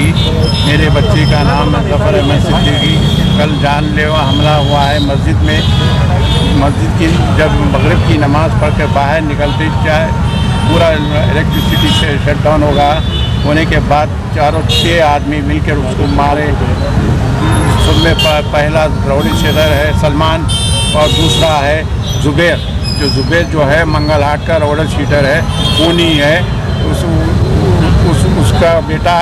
सिद्दीकी। मेरे बच्चे का नाम है ज़फ़र अहमद सिद्दीकी। कल जानलेवा हमला हुआ है मस्जिद में। मस्जिद की जब मगरिब की नमाज़ पढ़ कर बाहर निकलते चाहे पूरा इलेक्ट्रिसिटी से शट डाउन होने के बाद 6 आदमी मिलकर उसको मारे। उसमें पहला रौडी शेदर है सलमान और दूसरा है ज़ुबैर। ज़ुबैर जो है मंगलहाट का रौडी शीटर है, खूनी है। उसका बेटा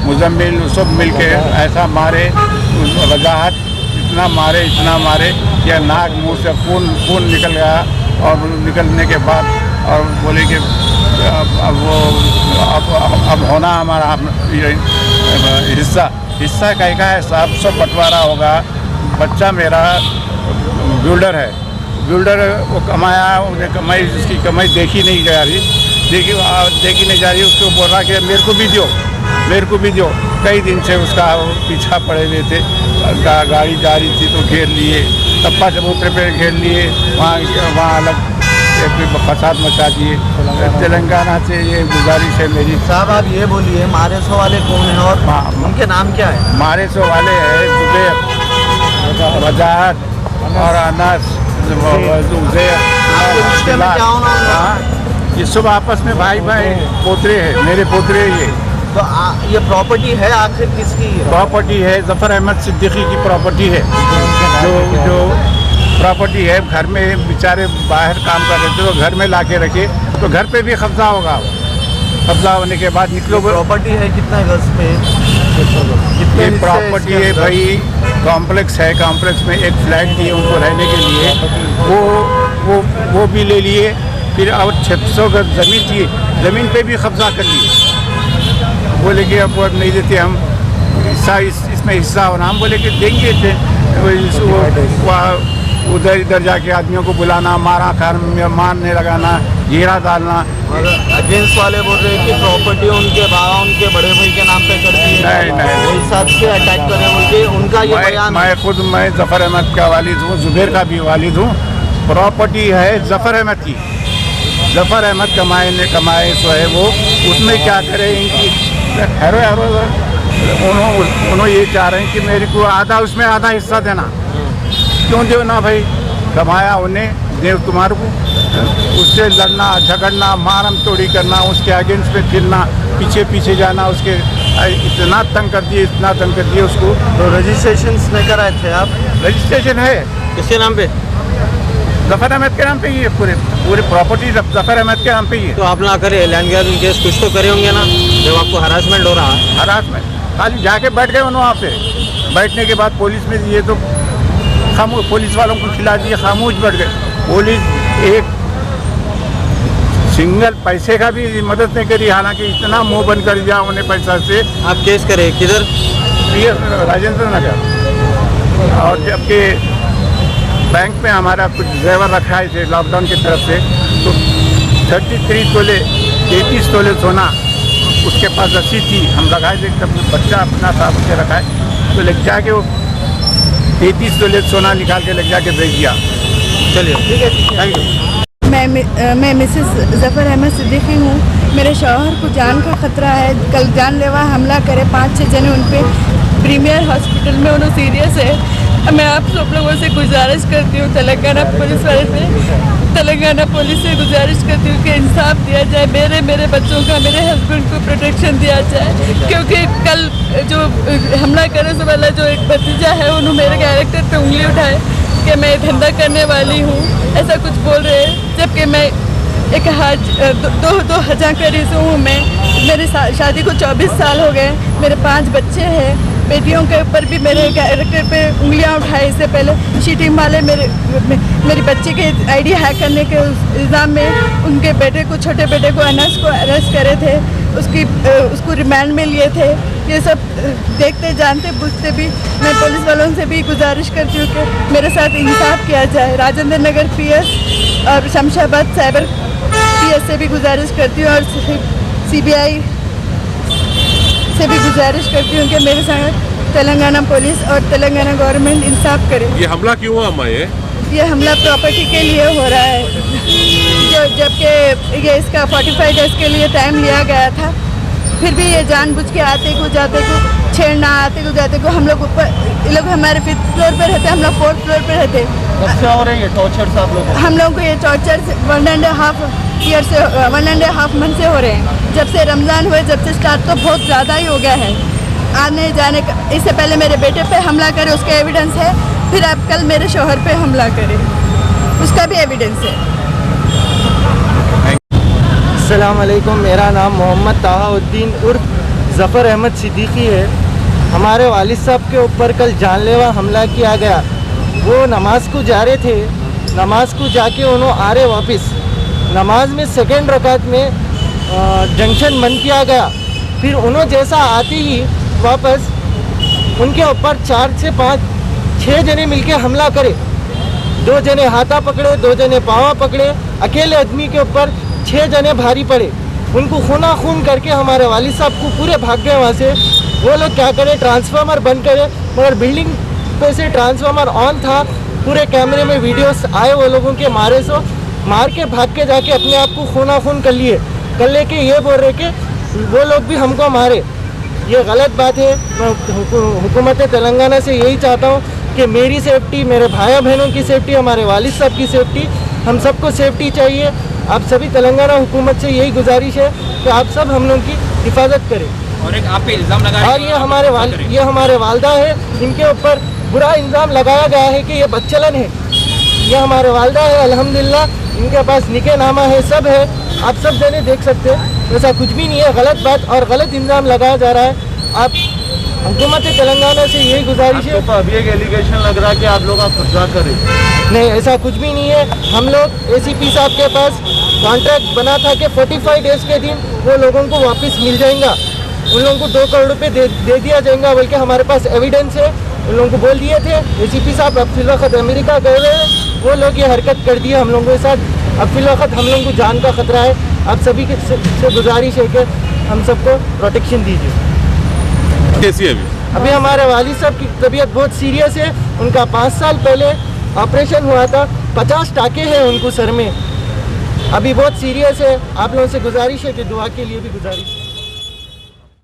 मुजम्मिल सब मिलके ऐसा मारे, वजाहत इतना मारे कि नाक मुंह से खून निकल गया। और निकलने के बाद और बोले कि अब होना हमारा हिस्सा का है साहब, सब बंटवारा होगा। बच्चा मेरा बिल्डर है, वो कमाया, उसकी कमाई देखी नहीं जा रही। उसको बोल रहा कि मेरे को भी दो। कई दिन से उसका पीछा पड़े हुए थे। गाड़ी जा रही थी तो घेर लिए, टप्पा चबूतरे पे घेर लिए, वहाँ अलग फसाद मचा दिए। तेलंगाना से ये गुजारिश है मेरी। साहब आप ये बोलिए, मारे सो वाले कौन है और उनके नाम क्या है? मारे सो वाले है ज़ुबैर, वजाहत और अनस। ये सब आपस में भाई पोतरे हैं, मेरे पोतरे ये। तो ये प्रॉपर्टी है आखिर किसकी? प्रॉपर्टी है ज़फ़र अहमद सिद्दीकी की प्रॉपर्टी है। जो प्रॉपर्टी है, घर में बेचारे बाहर काम कर रहे थे तो घर में लाके रखे, तो घर पे भी कब्जा होगा। कब्जा होने के बाद निकलो। प्रॉपर्टी है कितना गज पे? ये प्रॉपर्टी है भाई, कॉम्प्लेक्स है। कॉम्प्लेक्स में एक फ्लैट दिए उनको रहने के लिए, वो भी ले लिए। फिर और 600 गज ज़मीन थी, ज़मीन पे भी कब्जा कर लिए। बोले कि अब नहीं देते हम इसमें हिस्सा होना। हम बोले कि देंगे। उधर इधर जाके आदमियों को बुलाना, मारने लगाना, घेरा डालना। अगेंस्ट वाले बोल रहे हैं कि प्रॉपर्टी उनके बाबा उनके बड़े भाई के नाम पे कर दी है। नहीं हिसाब से अटैक करें बोलते उनका ये बयान। मैं ज़फ़र अहमद का वालिद हूँ, ज़ुबैर का भी वालिद हूँ। प्रॉपर्टी है ज़फ़र अहमद की। ज़फ़र अहमद कमाए सो है वो, उसमें क्या करें। इनकी उन्होंने ये चाह रहे हैं कि मेरे को उसमें आधा हिस्सा देना। क्यों दो ना भाई, कमाया उन्हें, देव तुम्हारे को। उससे लड़ना झगड़ना, मारम तोड़ी करना, उसके अगेंस्ट पे फिरना, पीछे जाना, उसके इतना तंग कर दिए उसको। तो रजिस्ट्रेशन नहीं कराए थे आप? रजिस्ट्रेशन है। किसके नाम पे? ज़फ़र अहमद के नाम पे ही है। पूरे प्रॉपर्टी ज़फ़र अहमद के नाम पे ही है। तो आप ना करे लैंड ग्रैबिंग केस कुछ तो करे होंगे ना, जब आपको हरासमेंट हो रहा है? हरासमेंट खाली जाके बैठ गए वहाँ पे। बैठने के बाद पुलिस में दिए तो पुलिस वालों को खिला दिए, खामोश बैठ गए। पुलिस एक सिंगल पैसे का भी मदद नहीं करी, हालांकि इतना मुंह बंद कर दिया उन्हें पैसा से। आप केस करे किधर? राजेंद्र नगर। और जबकि बैंक में हमारा कुछ ड्राइवर रखा है थे लॉकडाउन की तरफ से, तो 33 तोले 33 तोले सोना उसके पास रसीद थी, हम लगाए थे। तब बच्चा अपना साथ के रखा है, तो लेके जाके वो 33 तोले सोना निकाल के लेके जाके भेज दिया। चलिए ठीक है, थैंक यू। मैं मिसेस ज़फ़र अहमद सिद्दीकी हूँ। मेरे शौहर को जान का ख़तरा है। कल जानलेवा हमला करे 5-6 जने उन पर प्रीमियर हॉस्पिटल में, उन्होंने सीरियस है। मैं आप सब लोगों से गुजारिश करती हूँ, तेलंगाना पुलिस से गुजारिश करती हूँ कि इंसाफ दिया जाए। मेरे बच्चों का, मेरे हस्बैंड को प्रोटेक्शन दिया जाए। क्योंकि कल जो हमला करने से वाला जो एक भतीजा है, उन्होंने मेरे कैरेक्टर पे उंगली उठाए कि मैं धंधा करने वाली हूँ, ऐसा कुछ बोल रहे हैं। जबकि मैं एक दो हजार करीब हूँ। मेरी शादी को 24 साल हो गए। मेरे 5 बच्चे हैं। बेटियों के ऊपर भी मेरे कैरेक्टर पे उंगलियां उठाई। इससे पहले चीटिंग वाले मेरी बच्ची के आईडी हैक करने के इल्ज़ाम में उनके बेटे को, छोटे बेटे को, अनस को अरेस्ट करे थे। उसको रिमांड में लिए थे। ये सब देखते जानते बुझते भी मैं पुलिस वालों से भी गुजारिश करती हूँ कि मेरे साथ इंसाफ किया जाए। राजेंद्र नगर PS और शमशाबाद साइबर PS से भी गुजारिश करती हूँ, और CBI से भी गुजारिश करती हूँ कि मेरे साथ तेलंगाना पुलिस और तेलंगाना गवर्नमेंट इंसाफ करे। ये हमला क्यों हुआ अम्मा? ये हमला प्रॉपर्टी के लिए हो रहा है, जबकि ये इसका 45 डेज के लिए टाइम लिया गया था। फिर भी ये जानबूझ के आते को जाते को छेड़ना, आते को जाते को। हम लोग ऊपर, ये लोग हमारे 5th फ्लोर पे रहते, हम लोग 4th फ्लोर पे रहते। कब से हो रहे हैं ये टॉर्चर आप लोग? हम लोगों को ये टॉर्चर 1.5 ईयर से, 1.5 मंथ से हो रहे हैं। जब से रमज़ान हुए, जब से स्टार्ट, तो बहुत ज़्यादा ही हो गया है आने जाने का। इससे पहले मेरे बेटे पे हमला करे, उसका एविडेंस है। फिर अब कल मेरे शौहर पे हमला करे, उसका भी एविडेंस है। अस्सलाम वालेकुम, मेरा नाम मोहम्मद ताहाउद्दीन उर्फ ज़फ़र अहमद सिद्दीकी है। हमारे वालिद साहब के ऊपर कल जानलेवा हमला किया गया। वो नमाज को जा रहे थे, नमाज को जाके उन्होंने आ रहे वापस, नमाज में सेकेंड रकात में जंक्शन बंद किया गया। फिर उन्होंने जैसा आते ही वापस उनके ऊपर 4 से 5, 6 जने मिलके हमला करे। 2 जने हाथा पकड़े, 2 जने पाँव पकड़े, अकेले आदमी के ऊपर 6 जने भारी पड़े। उनको खूना खून करके हमारे वालिद साहब को पूरे भाग गए वहाँ से। वो लोग क्या करे, ट्रांसफार्मर बंद करे, मगर बिल्डिंग पे से ट्रांसफार्मर ऑन था। पूरे कैमरे में वीडियोस आए वो लोगों के मारे सो, मार के भाग के जाके अपने आप को खूना खून कर लिए। कर लेके ये बोल रहे कि वो लोग भी हमको मारे। ये गलत बात है। मैं हुकूमत तेलंगाना से यही चाहता हूँ कि मेरी सेफ्टी, मेरे भाई बहनों की सेफ्टी, हमारे वालिद साहब की सेफ्टी, हम सबको सेफ्टी चाहिए। आप सभी तेलंगाना हुकूमत से यही गुजारिश है कि आप सब हम लोग की हिफाजत करें। और एक आप पे इल्ज़ाम लगाया, और ये हमारे वालदा है, इनके ऊपर बुरा इल्ज़ाम लगाया गया है कि ये बदचलन है। ये हमारे वालदा है, अल्हम्दुलिल्लाह इनके पास निकाहनामा है, सब है। आप सब जने देख सकते हैं, ऐसा कुछ भी नहीं है। गलत बात और गलत इल्ज़ाम लगाया जा रहा है। आप हुकूमत तेलंगाना से यही गुजारिश है। अभी एक एलिगेशन लग रहा है कि आप लोग कब्जा करें। नहीं, ऐसा कुछ भी नहीं है। हम लोग ACP साहब के पास कॉन्ट्रैक्ट बना था कि 45 डेज़ के दिन वो लोगों को वापस मिल जाएगा। उन लोगों को 2 करोड़ रुपये दे दिया जाएगा, बल्कि हमारे पास एविडेंस है। उन लोगों को बोल दिए थे। ACP साहब अब फिल वक्त अमेरिका गए हुए हैं, वो लोग ये हरकत कर दी हम लोगों के साथ। अब फिल वक्त हम लोगों को जान का खतरा है। आप सभी से गुजारिश है कि हम सबको प्रोटेक्शन दीजिए। कैसी है अभी हमारे वालिद साहब की तबीयत बहुत सीरियस है। उनका 5 साल पहले ऑपरेशन हुआ था, 50 टाँके हैं उनको सर में। अभी बहुत सीरियस है। आप लोगों से गुजारिश है कि दुआ के लिए भी गुजारिश।